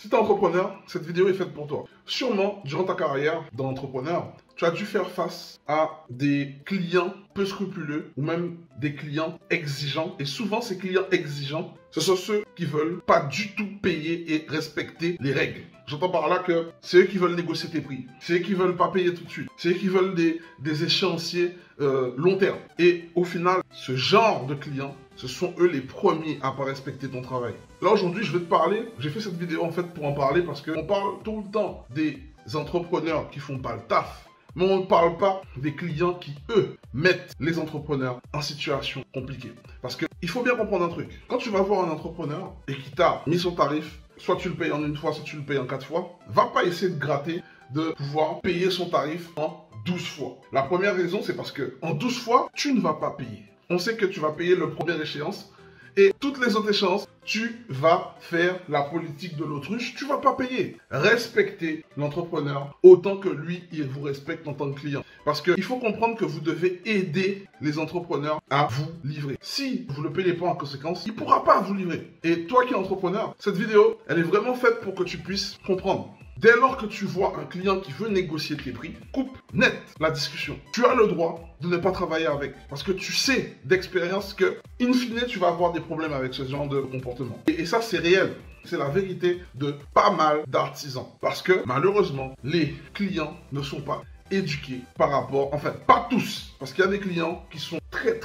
Si tu es entrepreneur, cette vidéo est faite pour toi. Sûrement, durant ta carrière d'entrepreneur, tu as dû faire face à des clients peu scrupuleux ou même des clients exigeants. Et souvent, ces clients exigeants, ce sont ceux qui veulent pas du tout payer et respecter les règles. J'entends par là que c'est eux qui veulent négocier tes prix. C'est eux qui veulent pas payer tout de suite. C'est eux qui veulent des échéanciers long terme. Et au final, ce genre de clients, ce sont eux les premiers à pas respecter ton travail. Là aujourd'hui, je vais te parler, j'ai fait cette vidéo en fait pour en parler parce qu'on parle tout le temps des entrepreneurs qui font pas le taf. Mais on ne parle pas des clients qui, eux, mettent les entrepreneurs en situation compliquée. Parce qu'il faut bien comprendre un truc. Quand tu vas voir un entrepreneur et qui t'a mis son tarif, soit tu le payes en une fois, soit tu le payes en 4 fois, va pas essayer de gratter, de pouvoir payer son tarif en 12 fois. La première raison, c'est parce que en 12 fois, tu ne vas pas payer. On sait que tu vas payer le premier échéance et toutes les autres échéances, tu vas faire la politique de l'autruche, tu ne vas pas payer. Respectez l'entrepreneur autant que lui, il vous respecte en tant que client. Parce qu'il faut comprendre que vous devez aider les entrepreneurs à vous livrer. Si vous ne le payez pas en conséquence, il ne pourra pas vous livrer. Et toi qui es entrepreneur, cette vidéo, elle est vraiment faite pour que tu puisses comprendre. Dès lors que tu vois un client qui veut négocier tes prix, coupe net la discussion. Tu as le droit de ne pas travailler avec. Parce que tu sais d'expérience que, in fine, tu vas avoir des problèmes avec ce genre de comportement. Et ça, c'est réel. C'est la vérité de pas mal d'artisans. Parce que, malheureusement, les clients ne sont pas éduqués par rapport, enfin, pas tous. Parce qu'il y a des clients qui sont très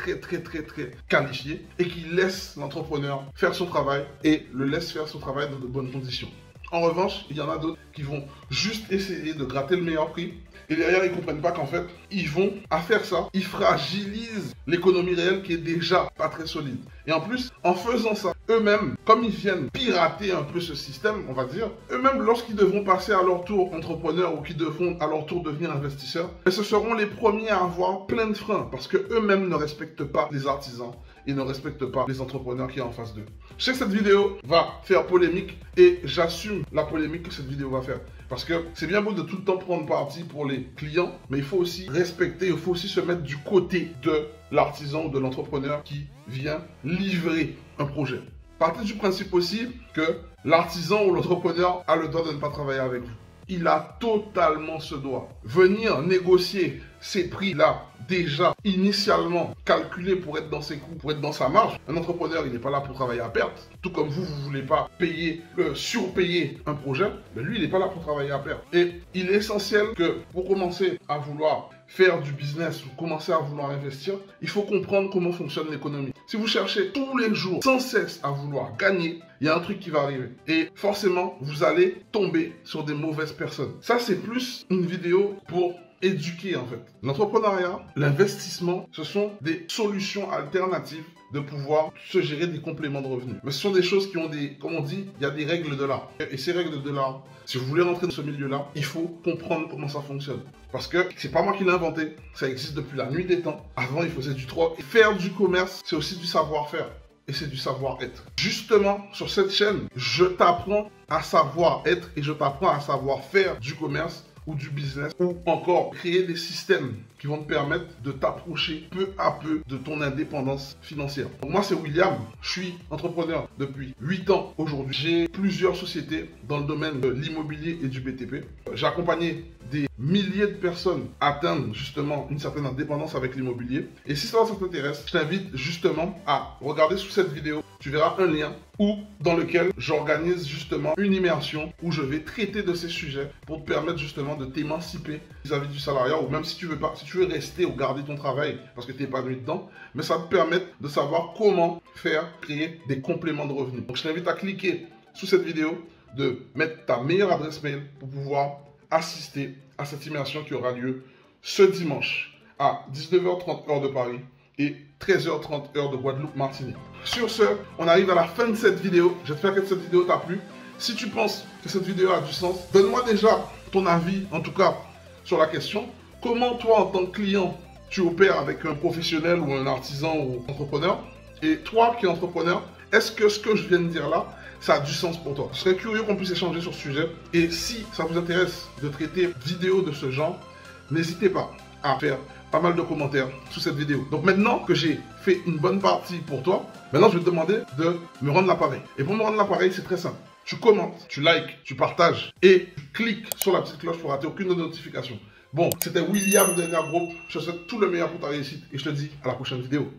qualifiés et qui laissent l'entrepreneur faire son travail et le laissent faire son travail dans de bonnes conditions. En revanche, il y en a d'autres qui vont juste essayer de gratter le meilleur prix. Et derrière, ils ne comprennent pas qu'en fait, ils vont, à faire ça, ils fragilisent l'économie réelle qui est déjà pas très solide. Et en plus, en faisant ça, eux-mêmes, comme ils viennent pirater un peu ce système, on va dire, eux-mêmes, lorsqu'ils devront passer à leur tour entrepreneurs ou qu'ils devront à leur tour devenir investisseurs, ce seront les premiers à avoir plein de freins parce qu'eux-mêmes ne respectent pas les artisans. Ils ne respectent pas les entrepreneurs qui sont en face d'eux. Je sais que cette vidéo va faire polémique et j'assume la polémique que cette vidéo va faire. Parce que c'est bien beau de tout le temps prendre parti pour les clients, mais il faut aussi respecter, il faut aussi se mettre du côté de l'artisan ou de l'entrepreneur qui vient livrer un projet. Partez du principe aussi que l'artisan ou l'entrepreneur a le droit de ne pas travailler avec vous. Il a totalement ce droit. Venir négocier ces prix-là, déjà initialement calculés pour être dans ses coûts, pour être dans sa marge. Un entrepreneur, il n'est pas là pour travailler à perte. Tout comme vous ne voulez pas payer, surpayer un projet, mais lui, il n'est pas là pour travailler à perte. Et il est essentiel que pour commencer à vouloir faire du business ou commencer à vouloir investir, il faut comprendre comment fonctionne l'économie. Si vous cherchez tous les jours, sans cesse à vouloir gagner, il y a un truc qui va arriver. Et forcément, vous allez tomber sur des mauvaises personnes. Ça, c'est plus une vidéo pour éduquer en fait. L'entrepreneuriat, l'investissement, ce sont des solutions alternatives de pouvoir se gérer des compléments de revenus. Mais ce sont des choses qui ont des, comme on dit, il y a des règles de l'art. Et ces règles de l'art, si vous voulez rentrer dans ce milieu-là, il faut comprendre comment ça fonctionne. Parce que c'est pas moi qui l'ai inventé, ça existe depuis la nuit des temps. Avant, il faisait du troc. Faire du commerce, c'est aussi du savoir-faire. Et c'est du savoir-être. Justement, sur cette chaîne, je t'apprends à savoir-être et je t'apprends à savoir-faire du commerce ou du business, ou encore créer des systèmes qui vont te permettre de t'approcher peu à peu de ton indépendance financière. Donc moi, c'est William, je suis entrepreneur depuis 8 ans aujourd'hui. J'ai plusieurs sociétés dans le domaine de l'immobilier et du BTP. J'ai accompagné des milliers de personnes à atteindre justement une certaine indépendance avec l'immobilier. Et si ça t'intéresse, je t'invite justement à regarder sous cette vidéo. Tu verras un lien dans lequel j'organise justement une immersion où je vais traiter de ces sujets pour te permettre justement de t'émanciper vis-à-vis du salariat, ou même si tu veux pas, si tu veux rester ou garder ton travail parce que tu es épanoui dedans, mais ça te permet de savoir comment créer des compléments de revenus. Donc je t'invite à cliquer sous cette vidéo, de mettre ta meilleure adresse mail pour pouvoir assister à cette immersion qui aura lieu ce dimanche à 19h30 heure de Paris et 13h30 heure de Guadeloupe-Martinique. Sur ce, on arrive à la fin de cette vidéo. J'espère que cette vidéo t'a plu. Si tu penses que cette vidéo a du sens, donne-moi déjà ton avis, en tout cas, sur la question. Comment toi, en tant que client, tu opères avec un professionnel ou un artisan ou entrepreneur? Et toi qui es entrepreneur, est-ce que ce que je viens de dire là, ça a du sens pour toi? Je serais curieux qu'on puisse échanger sur ce sujet. Et si ça vous intéresse de traiter vidéos de ce genre, n'hésitez pas à faire pas mal de commentaires sous cette vidéo. Donc maintenant que j'ai fait une bonne partie pour toi, maintenant je vais te demander de me rendre l'appareil. Et pour me rendre l'appareil, c'est très simple. tu commentes, tu likes, tu partages et tu cliques sur la petite cloche pour rater aucune notification. Bon, c'était William de Energroup. Je te souhaite tout le meilleur pour ta réussite et je te dis à la prochaine vidéo.